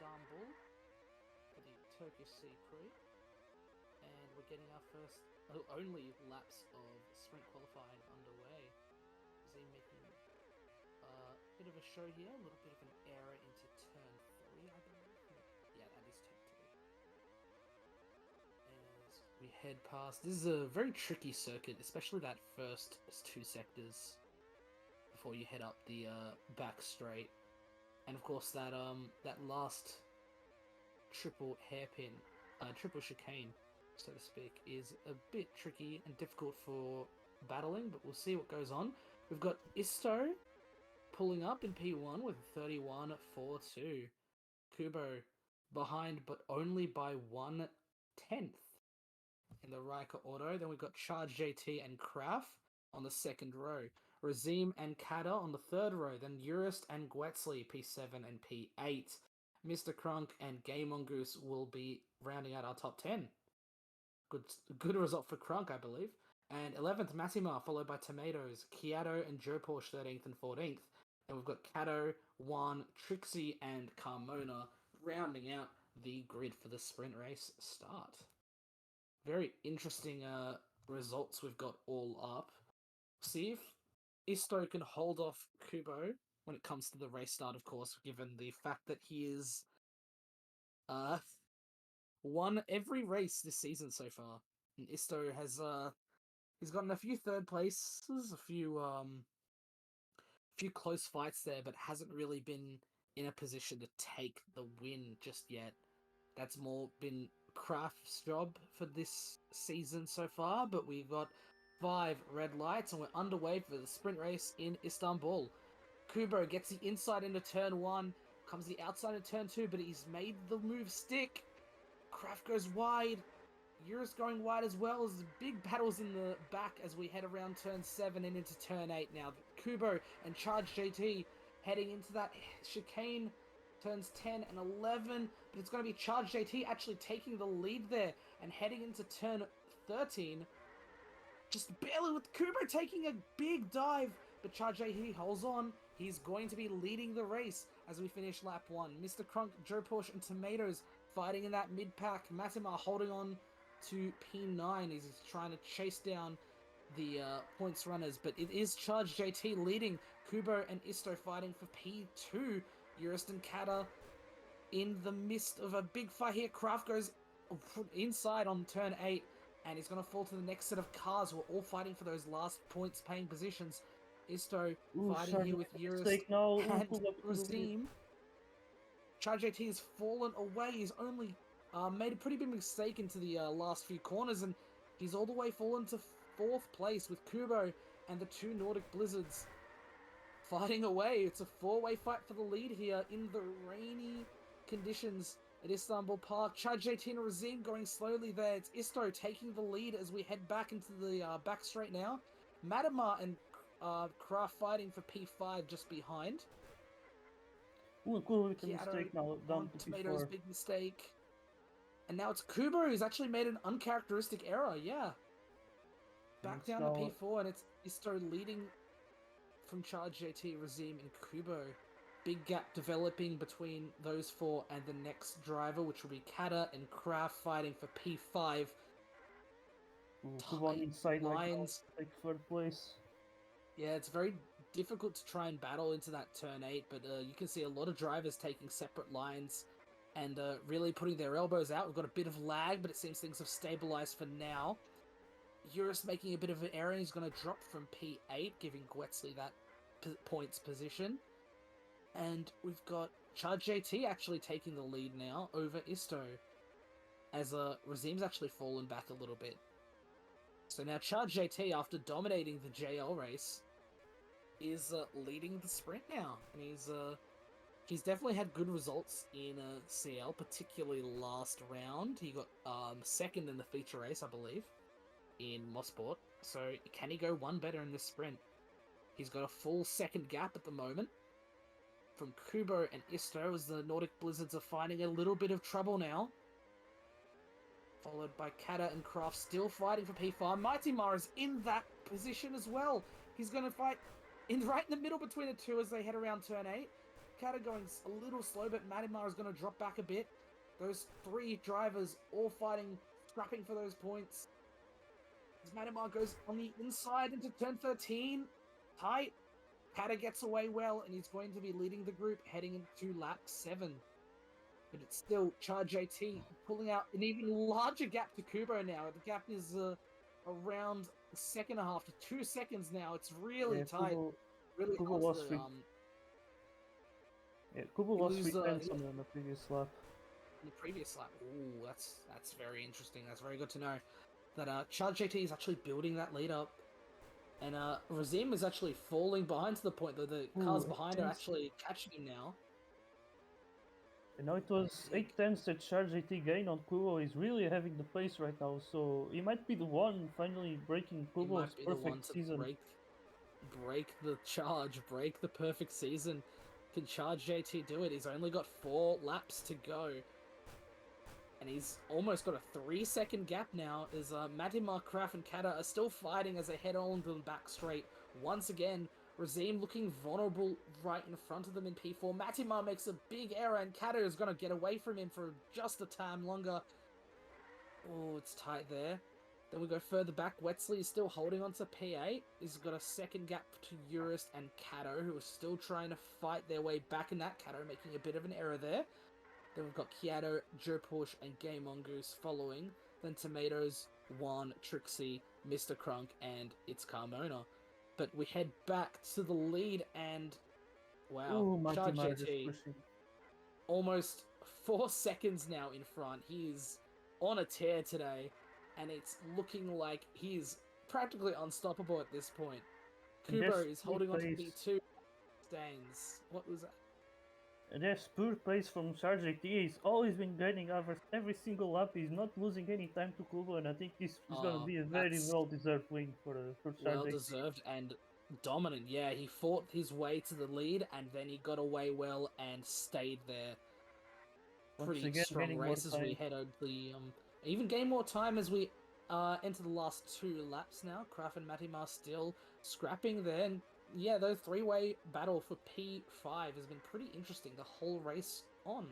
Istanbul for the Turkish Sea Prix, and we're getting our first, only laps of sprint qualifying underway. Z making a bit of a show here, a little bit of an error into turn 3, I believe. Yeah, that is turn 3. As we head past, this is a very tricky circuit, especially that first 2 sectors before you head up the back straight. And of course that last triple hairpin, triple chicane, so to speak, is a bit tricky and difficult for battling, but we'll see what goes on. We've got Isto pulling up in P1 with 31.42. Kubo behind, but only by 1/10 in the Riker Auto. Then we've got Charge JT and Kraft on the second row. Razim and Kada on the third row. Then Urist and Gwetzley, P7 and P8. Mr. Crunk and Game Mongoose will be rounding out our top 10. Good result for Crunk, I believe. And 11th, Massima, followed by Tomatoes, Kiato and Joe Porsche, 13th and 14th. And we've got Kato, Juan, Trixie, and Carmona rounding out the grid for the sprint race start. Very interesting results we've got all up. See if Isto can hold off Kubo when it comes to the race start, of course, given the fact that he is won every race this season so far. And Isto has he's gotten a few third places, a few close fights there, but hasn't really been in a position to take the win just yet. That's more been Kraft's job for this season so far, but we've got 5 red lights and we're underway for the sprint race in Istanbul. Kubo gets the inside into turn 1, comes the outside into turn 2, but he's made the move stick. Kraft goes wide. Eurus going wide as well, as big battles in the back as we head around turn 7 and into turn 8 now. Kubo and Charge JT heading into that chicane, turns 10 and 11, but it's going to be Charge JT actually taking the lead there and heading into turn 13. Just barely with Kubo taking a big dive, but Charge JT holds on. He's going to be leading the race as we finish lap 1. Mr. Crunk, Joe Porsche, and Tomatoes fighting in that mid-pack. Massima holding on to P9. He's trying to chase down the points runners, but it is Charge JT leading. Kubo and Isto fighting for P2. Urist and Kata in the midst of a big fight here. Kraft goes inside on turn 8, and he's going to fall to the next set of cars who are all fighting for those last points paying positions. Isto fighting here with Urist and Razim. Charge JT has fallen away. He's only made a pretty big mistake into the last few corners, and he's all the way fallen to 4th place with Kubo and the 2 Nordic Blizzards fighting away. It's a 4-way fight for the lead here in the rainy conditions at Istanbul Park. Charge JT and Razim going slowly there. It's Isto taking the lead as we head back into the back straight now. Madama and Kraft fighting for P5 just behind. Cool mistake now. Down to Tomatoes, P4. big mistake. And now it's Kubo who's actually made an uncharacteristic error, yeah. Back down to P4, and it's Isto leading from Charge JT, Razim, and Kubo. Big gap developing between those 4 and the next driver, which will be Kata and Kraft fighting for P5. Kubo inside lines, like 3rd place. Yeah, it's very difficult to try and battle into that turn 8, but you can see a lot of drivers taking separate lines and really putting their elbows out. We've got a bit of lag, but it seems things have stabilized for now. Eurus making a bit of an error. He's going to drop from P8, giving Gwetzley that points position. And we've got Charge JT actually taking the lead now over Isto, as Razim's actually fallen back a little bit. So now Charge JT, after dominating the JL race, is leading the sprint now. And he's definitely had good results in CL, particularly last round. He got 2nd in the feature race, I believe, in Mosport. So can he go one better in this sprint? He's got a full 2nd gap at the moment from Kubo and Isto, as the Nordic Blizzards are finding a little bit of trouble now. Followed by Kata and Kraft still fighting for P5. Mighty Mara's in that position as well. He's going to fight right in the middle between the 2 as they head around turn 8. Kata going a little slow, but Matimar is going to drop back a bit. Those three drivers all fighting, scrapping for those points. As Matimar goes on the inside into turn 13, tight. Kata gets away well, and he's going to be leading the group heading into lap 7. But it's still Charge JT pulling out an even larger gap to Kubo now. The gap is around a second and a half to 2 seconds now. It's really tight. Really Kubo hard lost to, Kubo lost 3 lose, tenths on the previous lap. in the previous lap. Ooh, that's very interesting. That's very good to know. That Charge JT is actually building that lead up. And Razim is actually falling behind to the point that the cars behind are actually catching him now. And now it was 8 tenths that Charge JT gained on Kubo. He's really having the pace right now, so he might be the one finally breaking Kubo's perfect season. Break the charge, break the perfect season. Can Charge JT do it? He's only got 4 laps to go. And he's almost got a 3-second gap now as Matimar, Kraft, and Kata are still fighting as they head on to the back straight. Once again, Razim looking vulnerable right in front of them in P4. Matimar makes a big error and Kata is going to get away from him for just a time longer. Oh, it's tight there. Then we go further back. Wetzley is still holding on to P8. He's got a second gap to Urist and Kato, who are still trying to fight their way back in that. Kato making a bit of an error there. Then we've got Kyato, Joe Porsche, and Gay Mongoose following. Then Tomatoes, Juan, Trixie, Mr. Crunk, and it's Carmona. But we head back to the lead and... Wow, Charge JT almost 4 seconds now in front. He is on a tear today, and it's looking like he's practically unstoppable at this point. Kubo is holding on to P2. Stains. What was that? And there's pure pace from Charge JT. He's always been gaining over every single lap. He's not losing any time to Kubo, and I think this is going to be a very well-deserved win for Charge JT. Well-deserved and dominant. Yeah, he fought his way to the lead, and then he got away well and stayed there. Pretty strong race as we head over the... even gain more time as we enter the last 2 laps now. Kraft and Matimar still scrapping there, and yeah, the 3-way battle for P5 has been pretty interesting the whole race on.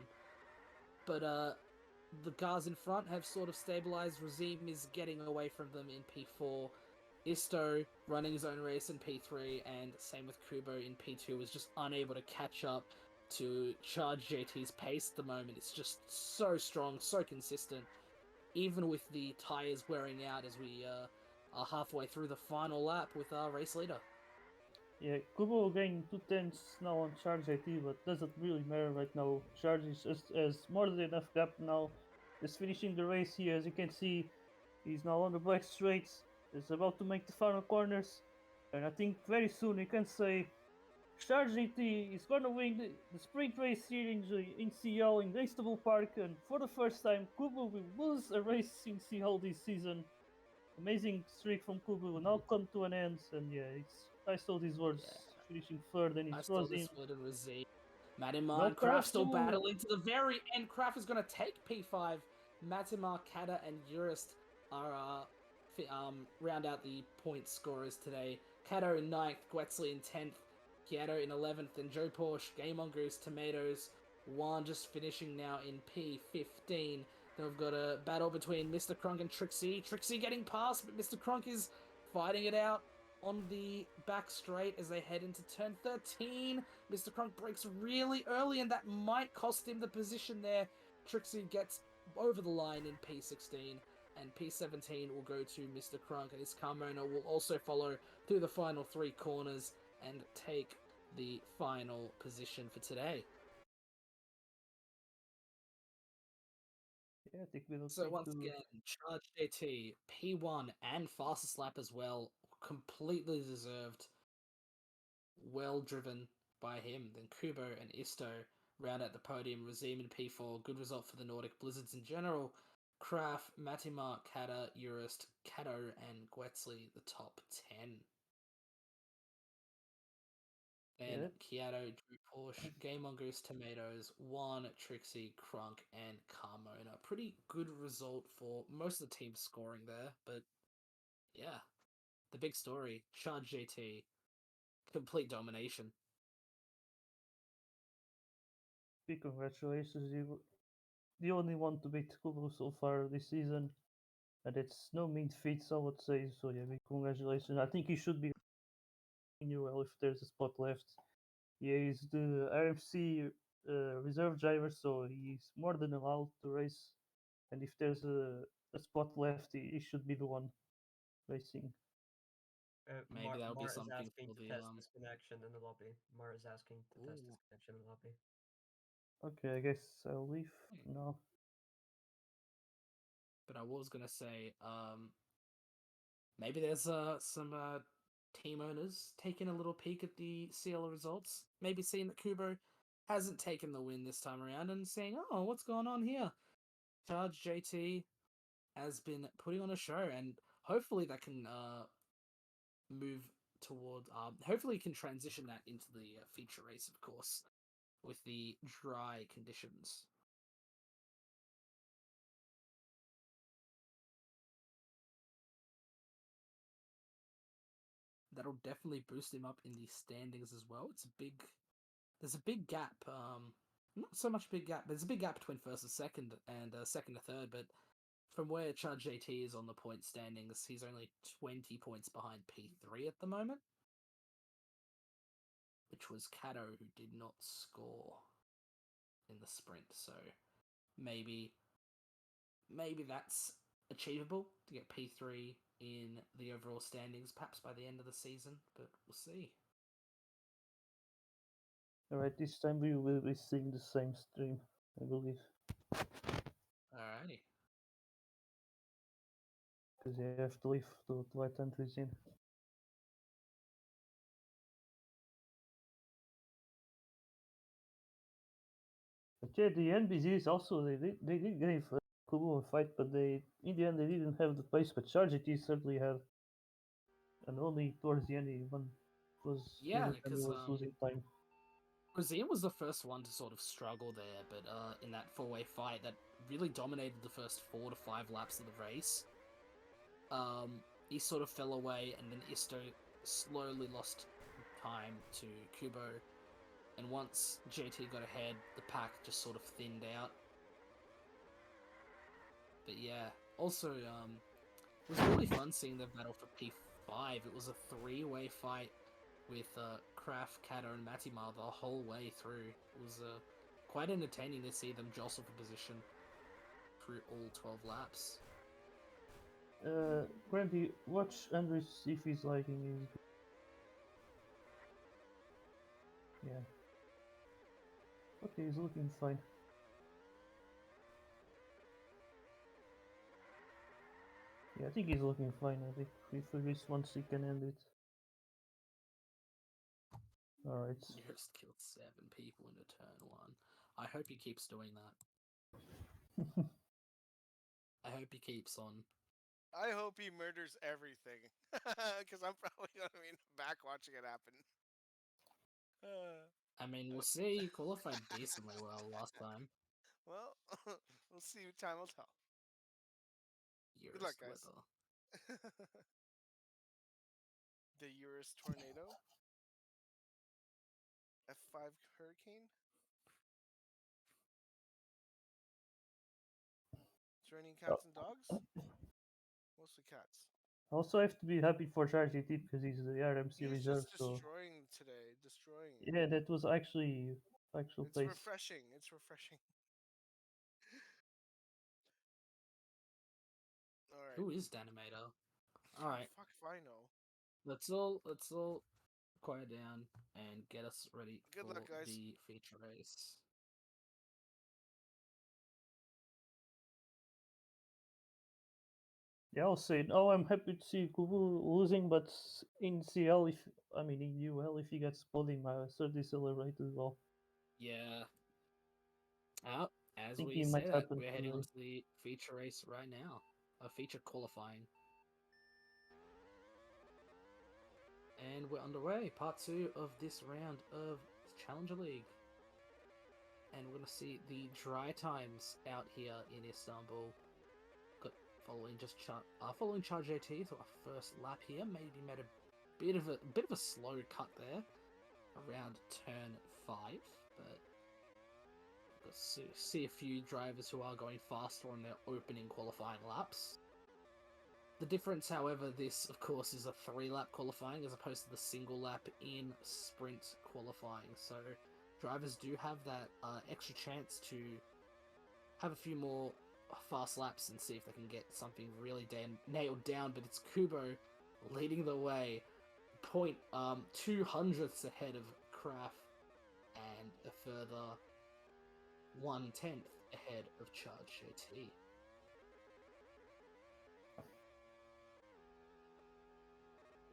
But the cars in front have sort of stabilized. Razim is getting away from them in P4. Isto running his own race in P3, and same with Kubo in P2, was just unable to catch up to Charge JT's pace at the moment. It's just so strong, so consistent, even with the tyres wearing out as we are halfway through the final lap with our race leader. Yeah, Kubo gained 2 tenths now on Charge JT, but doesn't really matter right now. Charge has more than enough gap now. Just finishing the race here, as you can see, he's now on the back straights. He's about to make the final corners, and I think very soon we can say Charge JT is gonna win the sprint race here in CL in Istanbul Park, and for the first time, Kubo will lose a race in CL this season. Amazing streak from Kubo will now come to an end, and yeah, I saw these words finishing third, and it's Razim. Matimar and Kraft still battling to the very end. Kraft is going to take P5. Matimar, Kata, and Urist are round out the point scorers today. Kato in 9th, Gwetzley in 10th, Kyato in 11th, and Joe Porsche, Game Mongoose, Tomatoes, Juan just finishing now in P15. Then we've got a battle between Mr. Crunk and Trixie. Trixie getting past, but Mr. Crunk is fighting it out on the back straight as they head into turn 13. Mr. Crunk breaks really early, and that might cost him the position there. Trixie gets over the line in P16, and P17 will go to Mr. Crunk, and his Carmona will also follow through the final 3 corners and take the final position for today. Yeah, I think we'll so once again, Charge JT, P1 and fastest lap as well, completely deserved. Well driven by him. Then Kubo and Isto round out the podium. Razim in P4, good result for the Nordic Blizzards in general. Kraft, Matimar, Kata, Urist, Kato, and Gwetzley, the top 10. Then Kyato, Drew Porsche, Game Mongoose, Tomatoes, Juan, Trixie, Crunk, and Carmona. Pretty good result for most of the teams scoring there, but yeah, the big story, Charge JT, complete domination. big congratulations. You the only one to beat Kubo so far this season, and it's no mean feat, I would say. So yeah, big congratulations. I think he should be in UL if there's a spot left. Yeah, he's the RFC reserve driver, so he's more than allowed to race. And if there's a spot left, he should be the one racing. Maybe that'll be Mar is something asking for to the test this connection in the lobby. Mar is asking to test Ooh. this connection in the lobby. Okay, I guess I'll leave Hmm. now. But I was gonna say, maybe there's some team owners taking a little peek at the CL results. Maybe seeing that Kubo hasn't taken the win this time around and saying, "Oh, what's going on here?" Charge JT has been putting on a show, and hopefully that can move toward. Hopefully, can transition that into the feature race, of course, with the dry conditions. That'll definitely boost him up in the standings as well. There's a big gap. Not so much big gap. There's a big gap between first and second, and second to third. But from where Charge JT is on the point standings, he's only 20 points behind P3 at the moment, which was Kato, who did not score in the sprint. So maybe that's achievable to get P3 in the overall standings, perhaps by the end of the season. But we'll see. Alright, this time we will be seeing the same stream, I believe. Alrighty. Because you have to leave to let entries in. But yeah, the NBZs also they did give Kubo a fight, but they in the end they didn't have the pace. But Charge GT certainly had, and only towards the end he was Yeah, and because was losing time. Brazil was the first one to sort of struggle there, but in that four-way fight that really dominated the first 4 to 5 laps of the race, he sort of fell away, and then Isto slowly lost time to Kubo, and once JT got ahead, the pack just sort of thinned out. But yeah, also it was really fun seeing the battle for P5. It was a 3-way fight with Kraft, Kato, and Matimar the whole way through. It was quite entertaining to see them jostle for position through all 12 laps. Grandy, watch Andrew see if he's liking his. Yeah. Okay, he's looking fine. Yeah, I think he's looking fine. I think if we reach once he can end it. Alright. Just killed 7 people in a turn 1. I hope he keeps doing that. I hope he keeps on. I hope he murders everything, because I'm probably gonna be back watching it happen. I mean, we'll see. He qualified decently well last time. Well, we'll see. Time will tell. Good luck, guys. The Urus Tornado, F5 Hurricane. It's raining cats and dogs. Mostly cats. Also, have to be happy for Charge GT because he's the RMC He's reserve. just So destroying today. Destroying. yeah, that was actually actual It's pace. refreshing. It's refreshing. All right. Who is Danimator? Alright. Fuck if I know. Let's all quiet down and get us ready Good for luck, guys. the feature race. Yeah, I'll say no. I'm happy to see Kubu losing, but in CL, if I mean in UL, if he gets podium, I certainly celebrate as well. Yeah. As think we it say might that, happen we're heading today. on to the feature race right now. A feature qualifying. And we're underway. Part 2 of this round of Challenger League. And we're going to see the dry times out here in Istanbul. Following Charge AT, so our first lap here. Maybe made a bit of a slow cut there around turn 5, but see a few drivers who are going faster on their opening qualifying laps. The difference, however, this, of course, is a 3-lap qualifying as opposed to the single lap in sprint qualifying. So drivers do have that extra chance to have a few more fast laps and see if they can get something really nailed down. But it's Kubo leading the way, 0.2 hundredths ahead of Kraft, and a further 1/10 ahead of Charge JT.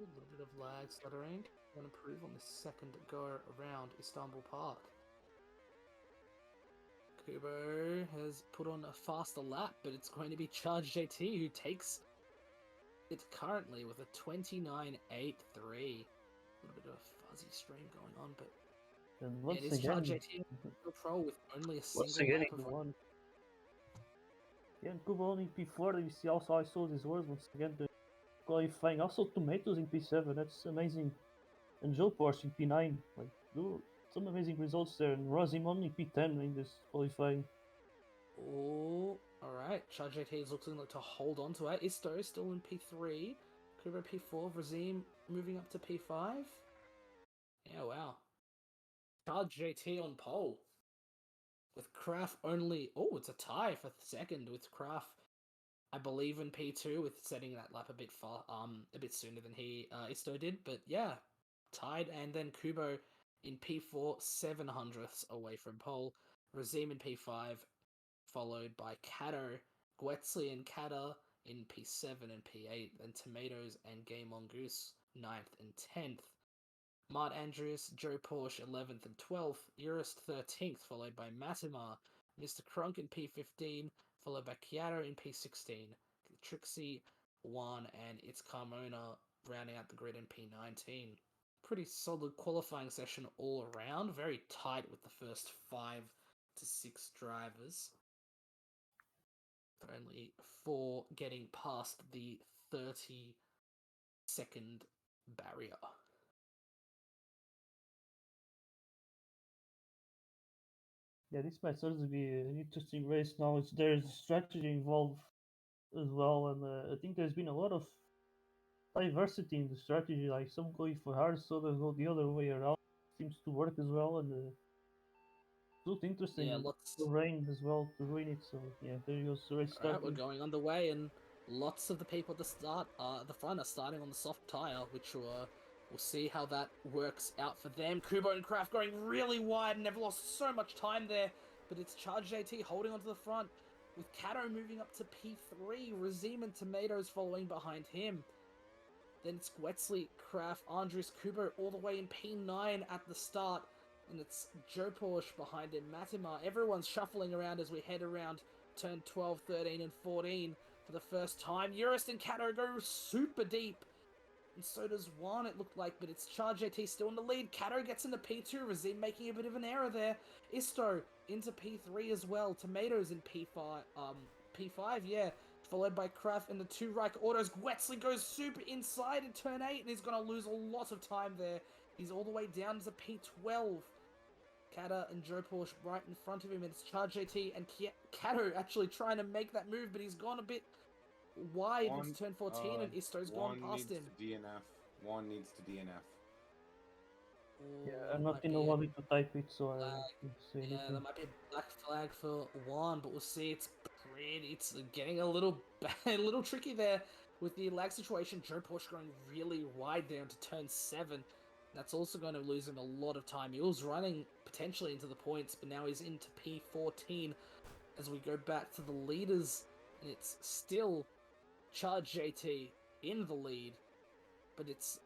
A little bit of lag stuttering. Going to improve on the second go around Istanbul Park. Kubo has put on a faster lap, but it's going to be Charge JT who takes it currently with a 29.83. A little bit of a fuzzy stream going on, but And once it is again, Charge JT control with only a once single again, lap he of won. Yeah, and Kubo only P4. We see also I saw these words once again. The qualifying also Tomatoes in P7. That's amazing. And Joe Porsche in P9. Like, dude, some amazing results there. And Rosim only P10 in this qualifying. Oh, alright. Charge JT is looking like to hold on to it. Isto still in P3. Kubo P4. Razim moving up to P5. Yeah, wow. Charge JT on pole. With Kraft only... Oh, it's a tie for second with Kraft, I believe, in P2, with setting that lap a bit sooner than Isto did. But yeah, tied. And then Kubo in P4, 7 hundredths away from pole. Razim in P5, followed by Kato, Gwetzley and Kata in P7 and P8, then Tomatoes and Game Mongoose 9th and 10th. Mart Andrews, Joe Porsche 11th and 12th, Urist 13th, followed by Matimar, Mr. Crunk in P15, followed by Chiaro in P16, Trixie 1, and It's Carmona rounding out the grid in P19. Pretty solid qualifying session all around, very tight with the first 5 to 6 drivers. Only 4 getting past the 30-second barrier. Yeah, this might certainly be an interesting race now. There's strategy involved as well, and I think there's been a lot of diversity in the strategy. Like some going for hard, so they go the other way around. Seems to work as well, and it's also interesting. Yeah, And lots. the rain as well to ruin it. So yeah, there goes the race Alright, we're starting. going underway, and lots of the people at the front are starting on the soft tire, which we'll see how that works out for them. Kubo and Kraft going really wide and they've lost so much time there, but it's Charge JT holding onto the front, with Kato moving up to P3, Razim and Tomatoes following behind him. Then it's Gwetzley, Kraft, Andres, Kubo all the way in P9 at the start, and it's Joe Porsche behind him, Matimar. Everyone's shuffling around as we head around turn 12, 13, and 14 for the first time. Urist and Kato go super deep, and so does Juan, it looked like, but it's Charge JT still in the lead. Kato gets into P2, Razim making a bit of an error there. Isto into P3 as well. Tomatoes in P5, yeah. Followed by Kraft and the 2 Riker autos. Gwetzley goes super inside in turn 8, and he's going to lose a lot of time there. He's all the way down to P12. Kata and Joe Porsche right in front of him, and it's Charge JT and Kato actually trying to make that move, but he's gone a bit wide into turn 14, and Isto's gone past him. One needs to DNF. Yeah, Ooh, I'm not might in be the a lobby to type it, so I flag. can't say Yeah, anything. that might be a black flag for Juan, but we'll see. It's getting a little a little tricky there with the lag situation. Joe Porsche going really wide there into turn 7. That's also going to lose him a lot of time. He was running potentially into the points, but now he's into P14 as we go back to the leaders, and it's still Charge JT in the lead, but it's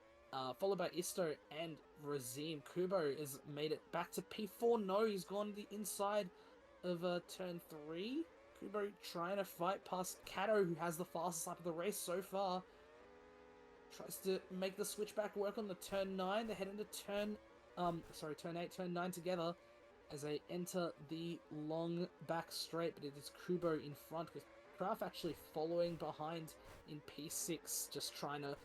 followed by Isto and Razim. Kubo has made it back to P4. No, he's gone the inside of turn 3. Kubo trying to fight past Kato, who has the fastest lap of the race so far. Tries to make the switchback work on the turn 9. They head into turn 8, turn 9 together as they enter the long back straight, but it is Kubo in front, with Kraft actually following behind in P6, just trying to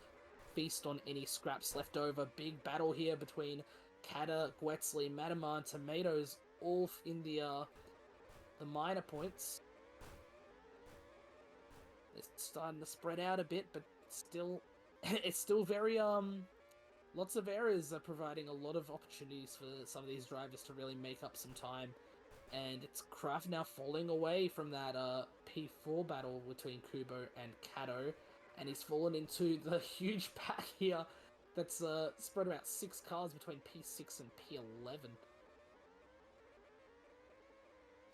feast on any scraps left over. Big battle here between Kata, Gwetzley, Matimar, and Tomatoes, all in the the minor points. It's starting to spread out a bit, but still, it's still very lots of errors are providing a lot of opportunities for some of these drivers to really make up some time. And it's Kraft now falling away from that P4 battle between Kubo and Kato, and he's fallen into the huge pack here that's spread about 6 cars between P6 and P11.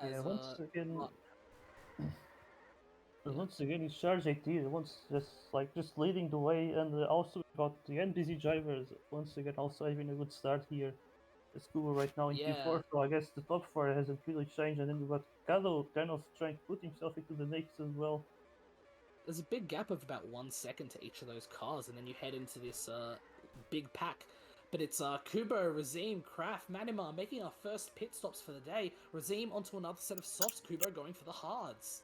Yeah, As, once again, yeah. once again, it's Charge 18. Once just leading the way, and also we got the NPC drivers once again also having a good start here. It's Kubo right now in Yeah. P4, so I guess the top 4 hasn't really changed, and then we got Kado kind of trying to put himself into the mix as well. There's a big gap of about 1 second to each of those cars, and then you head into this big pack. But it's Kubo, Razim, Kraft, Manimar making our first pit stops for the day. Razim onto another set of softs, Kubo going for the hards.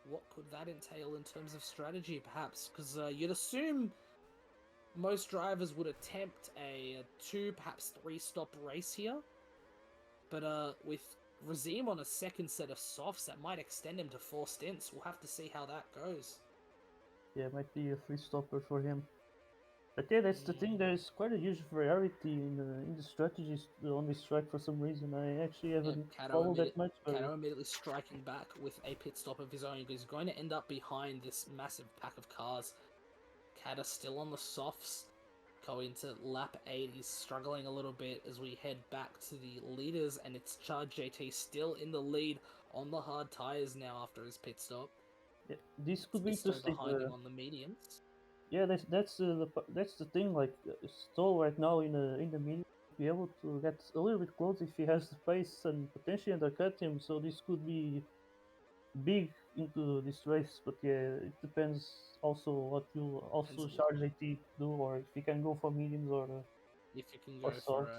What could that entail in terms of strategy, perhaps? Because you'd assume most drivers would attempt a 2, perhaps 3 stop race here. But with Razim on a second set of softs, that might extend him to 4 stints. We'll have to see how that goes. Yeah, it might be a free stopper for him. But yeah, that's the thing. There is quite a huge variety in the strategies on this track for some reason. I actually haven't followed that much. But Kato immediately striking back with a pit stop of his own because he's going to end up behind this massive pack of cars. Kato still on the softs, going to lap 8. He's struggling a little bit as we head back to the leaders, and it's Charge JT still in the lead on the hard tires now after his pit stop. yeah, this could be Isto interesting. behind him on the mediums. Yeah, that's the thing. Like Stoll right now in the medium, be able to get a little bit close if he has the pace and potentially undercut him. So this could be big into this race. But yeah, it depends also what you also Depends charge AT do, or if you can go for mediums if you can or go for softs.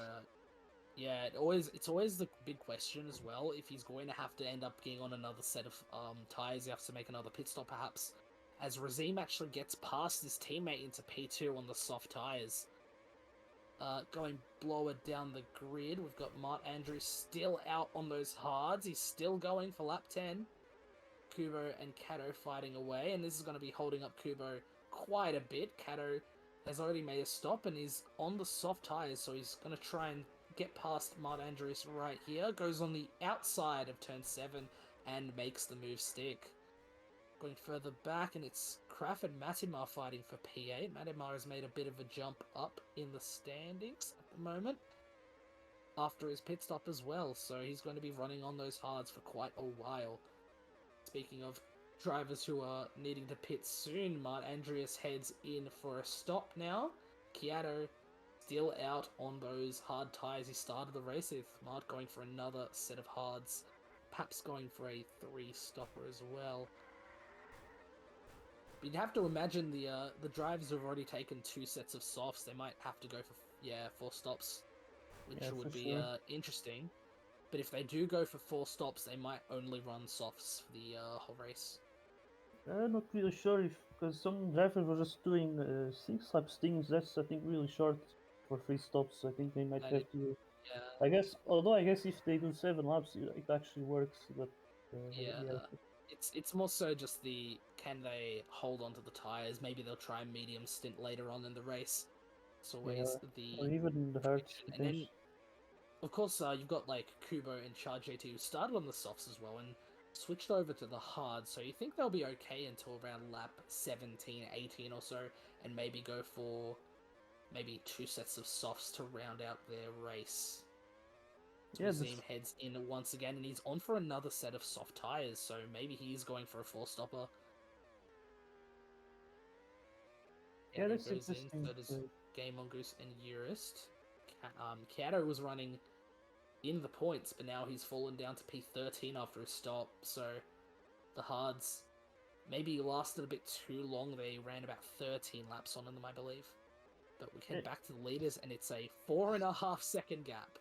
yeah, it's always the big question as well. If he's going to have to end up getting on another set of tires, he has to make another pit stop perhaps. As Razim actually gets past his teammate into P2 on the soft tires. Going blower down the grid, we've got Mart Andrews still out on those hards. He's still going for lap 10. Kubo and Kato fighting away, and this is going to be holding up Kubo quite a bit. Kato has already made a stop and is on the soft tires, so he's going to try and get past Mart Andrews right here. Goes on the outside of turn 7 and makes the move stick. Going further back, and it's Kraft and Matimar fighting for P8. Matimar has made a bit of a jump up in the standings at the moment after his pit stop as well, so he's going to be running on those hards for quite a while. Speaking of drivers who are needing to pit soon, Mart Andreas heads in for a stop now. Kiato still out on those hard tyres he started the race with. Mart going for another set of hards. Paps going for a 3-stopper as well. But you'd have to imagine the drivers who've already taken 2 sets of softs, they might have to go for 4 stops, which would be interesting. But if they do go for 4 stops, they might only run softs for the whole race. I'm not really sure if because some drivers were just doing 6-lap stings. That's I think really short for 3 stops. I think they might That have is- to. Yeah, I guess, although I guess if they do 7 laps, it actually works. But yeah. It's more so just can they hold onto the tires? Maybe they'll try a medium stint later on in the race. It's always or the even the hurts. prediction. And then, of course, you've got like Kubo and Charge JT who started on the softs as well and switched over to the hard. So you think they'll be okay until around lap 17, 18 or so, and maybe go for maybe 2 sets of softs to round out their race. Razim heads in once again, and he's on for another set of soft tires, so maybe he's going for a 4-stopper. Yeah, that's goes interesting. in, so does Game Mongoose and Urist. Kato was running in the points, but now he's fallen down to P13 after a stop, so the hards maybe lasted a bit too long. They ran about 13 laps on them, I believe. But we head back to the leaders, and it's a 4.5-second gap.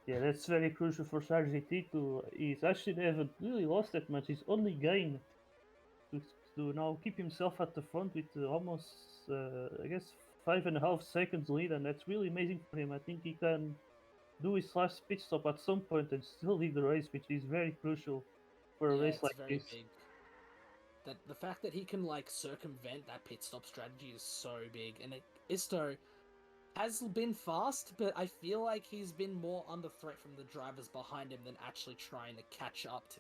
Yeah, that's very crucial for Sargiti to. He's actually haven't really lost that much. He's only gained to now keep himself at the front with almost, I guess, 5.5 seconds lead, and that's really amazing for him. I think he can do his last pit stop at some point and still lead the race, which is very crucial for a Yeah, race it's like very this. big. That the fact that he can like circumvent that pit stop strategy is so big, and Isto has been fast, but I feel like he's been more under threat from the drivers behind him than actually trying to catch up to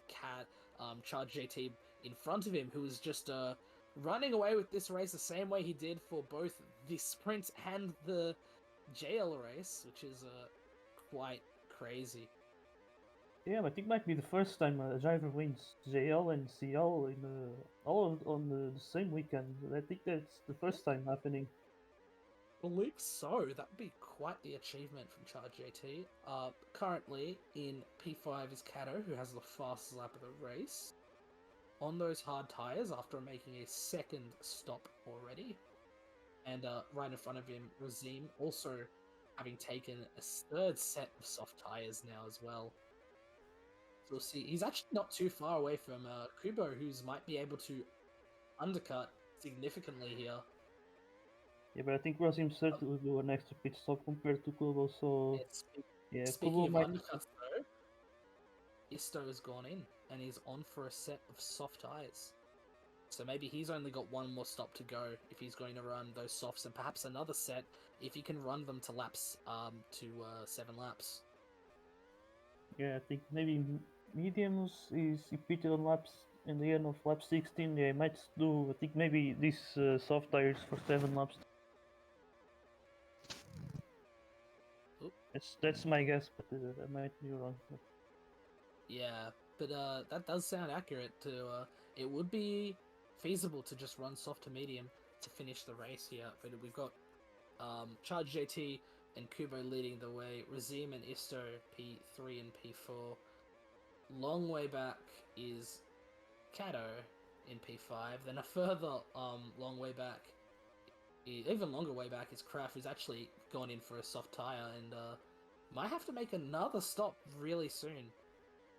Charge JT in front of him, who is just running away with this race the same way he did for both the sprint and the JL race, which is quite crazy. Yeah, I think it might be the first time a driver wins JL and CL in all on the same weekend. I think that's the first time happening. Believe so. That would be quite the achievement from Charge JT. Currently in P5 is Kato, who has the fastest lap of the race. On those hard tyres after making a second stop already. And right in front of him, Razim also having taken a third set of soft tyres now as well. So we'll see. He's actually not too far away from Kubo, who's might be able to undercut significantly here. Yeah, but I think Rosim certainly will do an extra pit stop compared to Kubo, so yeah, Speaking Kubo of might. undercuts though, Isto has gone in and he's on for a set of soft tyres. So maybe he's only got one more stop to go if he's going to run those softs, and perhaps another set if he can run them to laps 7 laps. Yeah, I think maybe mediums is he pitted on laps in the end of lap 16. Yeah, he might do. I think maybe these soft tires for 7 laps. Oop. That's my guess, but I might be wrong. But... Yeah, but that does sound accurate. It would be feasible to just run soft to medium to finish the race here. But we've got Charge JT and Kubo leading the way. Razim and Isto P3 and P4. Long way back is Kato in P5. Then a further long way back, even longer way back, is Kraft, who's actually gone in for a soft tire and might have to make another stop really soon.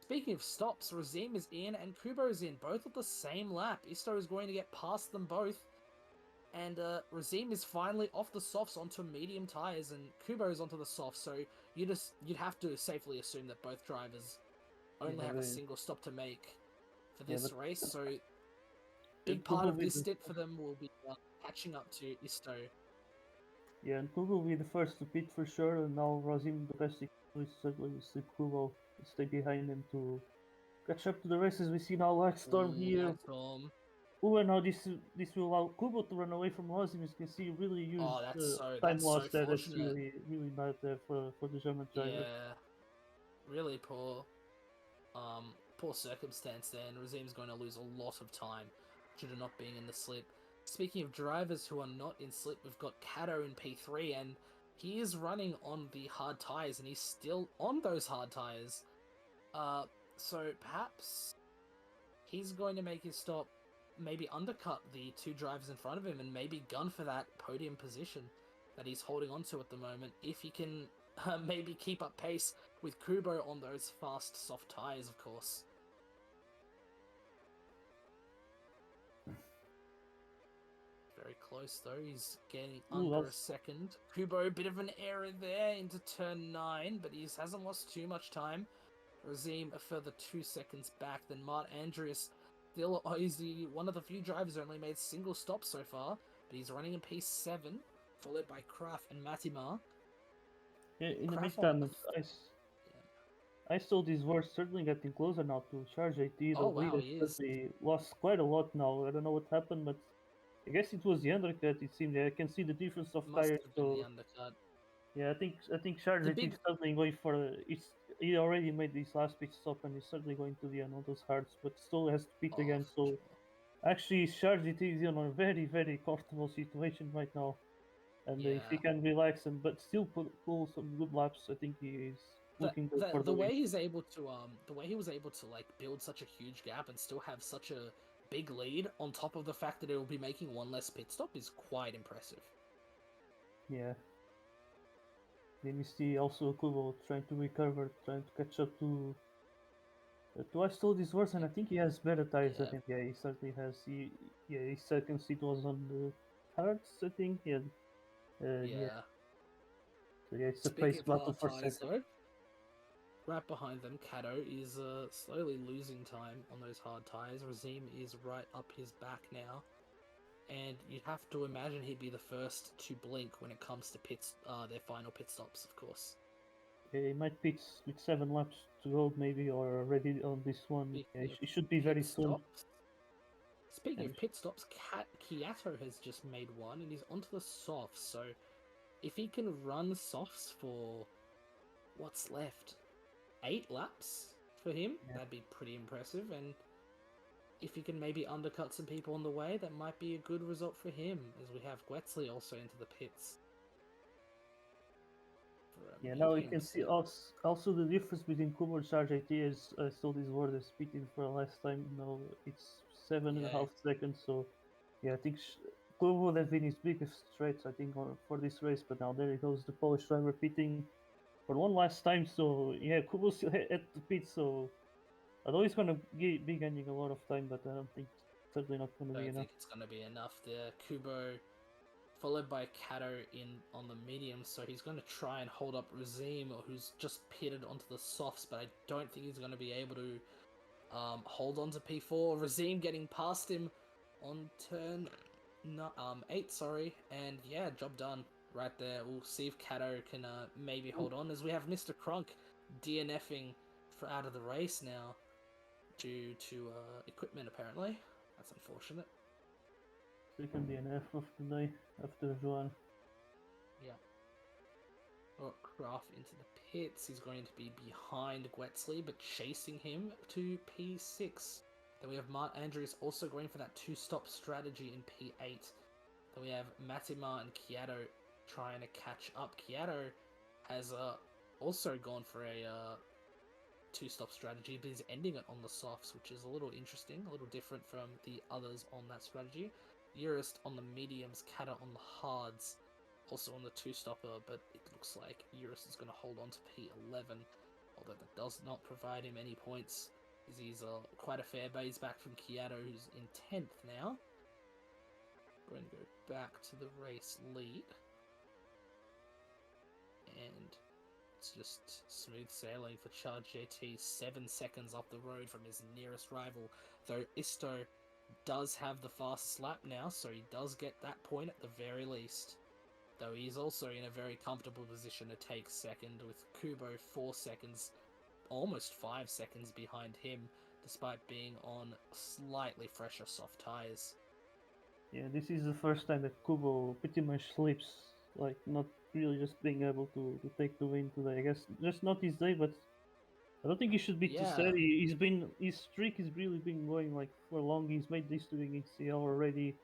Speaking of stops, Razim is in and Kubo is in, both at the same lap. Isto is going to get past them both. And Razim is finally off the softs onto medium tires, and Kubo is onto the softs. So you'd have to safely assume that both drivers only have a single stop to make for this race. So big part of this stint for them will be catching up to Isto. Yeah, and Kubo will be the first to pit for sure, and now Razim, the best he can do is certainly slip Kubo, stay behind him to catch up to the races. We see now Lightstorm here. Oh, and now this will allow Kubo to run away from Razim. As you can see, really use time loss there. That's really bad there for the German driver. Yeah, really poor circumstance there, and Razim's going to lose a lot of time due to not being in the slip. Speaking of drivers who are not in slip, we've got Kato in P3, and he is running on the hard tyres, and he's still on those hard tyres. So perhaps he's going to make his stop, maybe undercut the 2 drivers in front of him, and maybe gun for that podium position that he's holding on to at the moment, if he can maybe keep up pace with Kubo on those fast, soft tyres, of course. Very close though, he's getting under a second. Kubo, a bit of an error there into turn 9, but he hasn't lost too much time. Razim a further 2 seconds back. Then Mart Andreas, still he's one of the few drivers who only made single stops so far, but he's running in P7, followed by Kraft and Matimar. Yeah, in the meantime, I saw these were certainly getting closer now to Charge AT. The lead has lost quite a lot now. I don't know what happened, but I guess it was the undercut. It seemed. I can see the difference of tires. So the undercut. Yeah, I think Charge AT is certainly going for he already made this last pit stop and he's certainly going to the end of those hards, but still has to pit again. So actually, Charge AT is in a very comfortable situation right now. And if he can relax but still pull some good laps, I think he is looking good for the way he's able to the way he was able to like build such a huge gap and still have such a big lead on top of the fact that it will be making one less pit stop is quite impressive. Yeah. Then we see also Kubo trying to recover, trying to catch up to I stole this horse, and I think he has better tires than him. Yeah, he certainly has. His second seat was on the hards, I think. Yeah. So yeah, it's a pace battle for second. right behind them, Kato is slowly losing time on those hard tyres. Razim is right up his back now. And you'd have to imagine he'd be the first to blink when it comes to their final pit stops, of course. He might pit with 7 laps to go, maybe, or already on this one. Speaking Yeah, of it should be very pit soon. stops, Speaking Yeah, of pit stops, Kiato has just made one and he's onto the softs. So if he can run softs for what's left, 8 laps for him, Yeah. that'd be pretty impressive. And if he can maybe undercut some people on the way, that might be a good result for him, as we have Guetzley also into the pits. Yeah, now we medium can see setup. also the difference between Kubo and Charge AT is I saw this word as speeding for the last time. Now it's 7.5 seconds. So yeah, I think Kubo would have been his biggest threat, I think, for this race. But now there he goes, the Polish driver pitting for one last time. So yeah, Kubo's still at the pit. So I know he's gonna be gaining a lot of time, but I don't think certainly not gonna I be don't enough. think it's going to be enough there. Kubo followed by Kato on the medium, so he's going to try and hold up Razim, who's just pitted onto the softs, but I don't think he's going to be able to hold on to P4. Razim getting past him on turn 8, sorry, and yeah, job done right there. We'll see if Kato can maybe hold on, as we have Mr. Crunk DNFing for out of the race now due to equipment, apparently. That's unfortunate. Second DNF of the day after Joan. Yeah. Got Kraft into the pits. He's going to be behind Guetzley, but chasing him to P6. Then we have Mart Andrews also going for that 2-stop strategy in P8. Then we have Matima and Kiato trying to catch up. Kiato has also gone for a 2-stop strategy, but he's ending it on the softs, which is a little interesting, a little different from the others on that strategy. Urist on the mediums, Kato on the hards, also on the 2-stopper, but it looks like Urist is going to hold on to P11, although that does not provide him any points, as he's quite a fair base back from Kiato, who's in 10th now. Going to go back to the race lead. And it's just smooth sailing for Charge JT, 7 seconds off the road from his nearest rival, though Isto does have the fastest lap now, so he does get that point at the very least. Though he's also in a very comfortable position to take second, with Kubo 4 seconds, almost 5 seconds behind him, despite being on slightly fresher soft tyres. Yeah, this is the first time that Kubo pretty much slips, like not really just being able to take the win today. I guess just not his day, but I don't think he should be too sad. His streak has really been going like for long. He's made this to in CL already,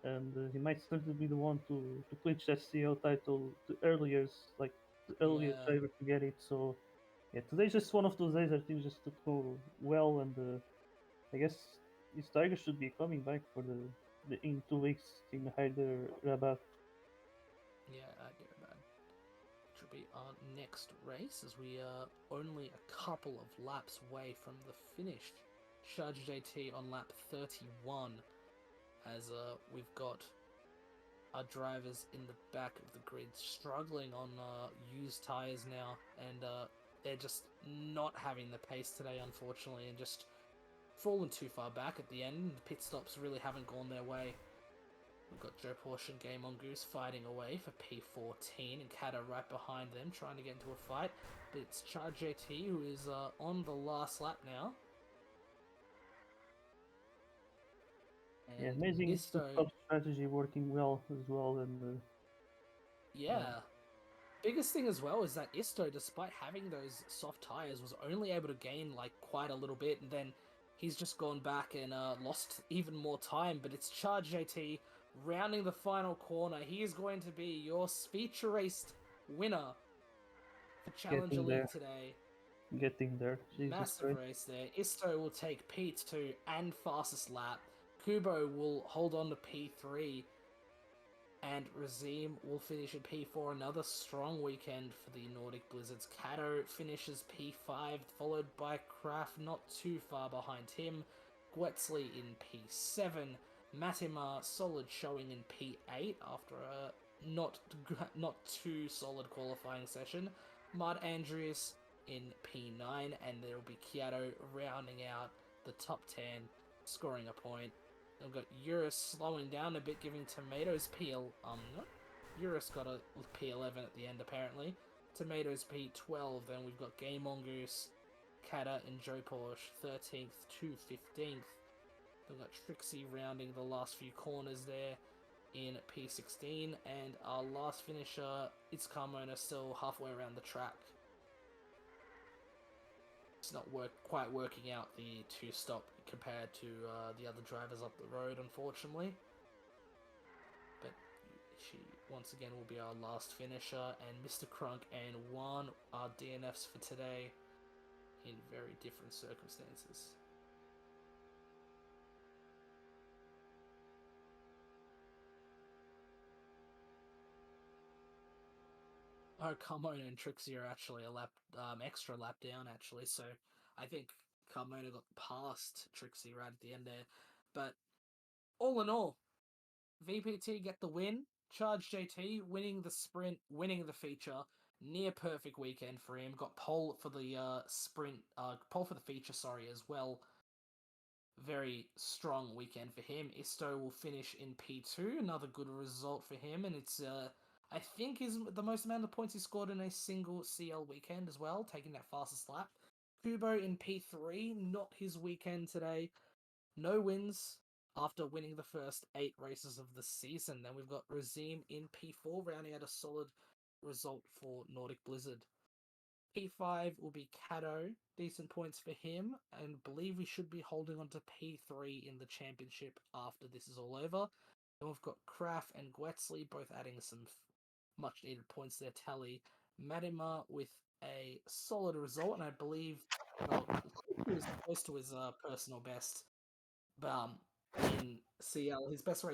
and he might start to be the one to clinch that CL title the earliest, like the earliest Yeah. driver to get it. So yeah, today's just one of those days that things just to go well, and I guess this tiger should be coming back for the in 2 weeks in Hyderabad. Yeah, Hyderabad. Which will be our next race, as we are only a couple of laps away from the finish. Charge JT on lap 31, as we've got our drivers in the back of the grid struggling on used tyres now, and they're just not having the pace today, unfortunately, and just fallen too far back at the end. The pit stops really haven't gone their way. We've got Joe Porsche and Game On Goose fighting away for P14, and Kato right behind them trying to get into a fight. But it's Charge JT who is on the last lap now. Yeah, And amazing Isto, top strategy working well as well, and yeah. Biggest thing as well is that Isto, despite having those soft tyres, was only able to gain like quite a little bit, and then he's just gone back and lost even more time. But it's Charge JT rounding the final corner. He is going to be your feature raced winner for Challenger Getting League there. today. Getting there. Jesus Massive Christ. race there. Isto will take P2 and fastest lap. Kubo will hold on to P3. And Razim will finish at P4. Another strong weekend for the Nordic Blizzards. Kato finishes P5, followed by Kraft not too far behind him. Guetzley in P7. Matimar solid showing in P8 after a not too solid qualifying session. Mud Andrews in P9, and there will be Kyoto rounding out the top 10, scoring a point. We've got Eurus slowing down a bit, giving Tomatoes no, Eurus got a P11 at the end apparently. Tomatoes P12, then we've got Game Mongoose, Kata and Joe Porsche 13th to 15th. We've got Trixie rounding the last few corners there in P16, and our last finisher, it's Carmona, still halfway around the track. It's not quite working out the two-stop compared to the other drivers up the road, unfortunately. But she, once again, will be our last finisher, and Mr. Crunk and Juan are DNFs for today in very different circumstances. Oh, Carmona and Trixie are actually a extra lap down, actually, so I think Carmona got past Trixie right at the end there. But all in all, VPT get the win. Charge JT winning the sprint, winning the feature. Near perfect weekend for him. Got pole for the sprint, pole for the feature, sorry, as well. Very strong weekend for him. Isto will finish in P2, another good result for him, and it's I think is the most amount of points he scored in a single CL weekend as well, taking that fastest lap. Kubo in P3, not his weekend today. No wins after winning the first 8 races of the season. Then we've got Razim in P4, rounding out a solid result for Nordic Blizzard. P5 will be Cato, decent points for him, and believe we should be holding on to P3 in the championship after this is all over. Then we've got Kraft and Gwetsley both adding some much needed points to their tally. Madima with a solid result, and I believe he was close to his personal best in CL. His best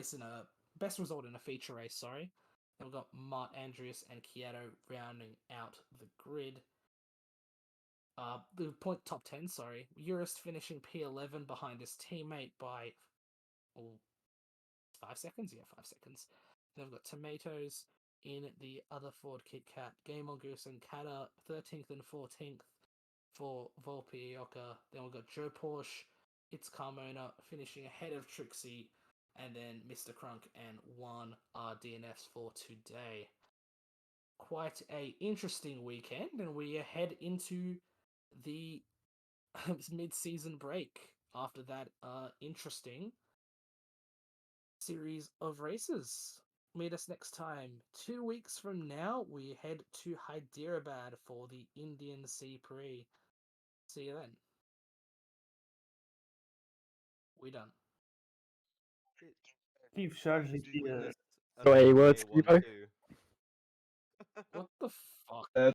result in a feature race, sorry. Then we've got Mart Andrews and Kyoto rounding out the grid. The point top 10, sorry. Eurus finishing P11 behind his teammate by 5 seconds? Yeah, 5 seconds. Then we've got Tomatoes in the other Ford Kit Kat. Game Mongoose and Kata 13th and 14th for Volpe Ioka. Then we've got Joe Porsche, It's Carmona finishing ahead of Trixie, and then Mr. Crunk and Juan are DNFs for today. Quite a interesting weekend, and we head into the mid-season break after that interesting series of races. Meet us next time. 2 weeks from now, we head to Hyderabad for the Indian Sea Prix. See you then. We done. Keep charging Did you win the this? So, hey, words, SMK 1-2. What the fuck?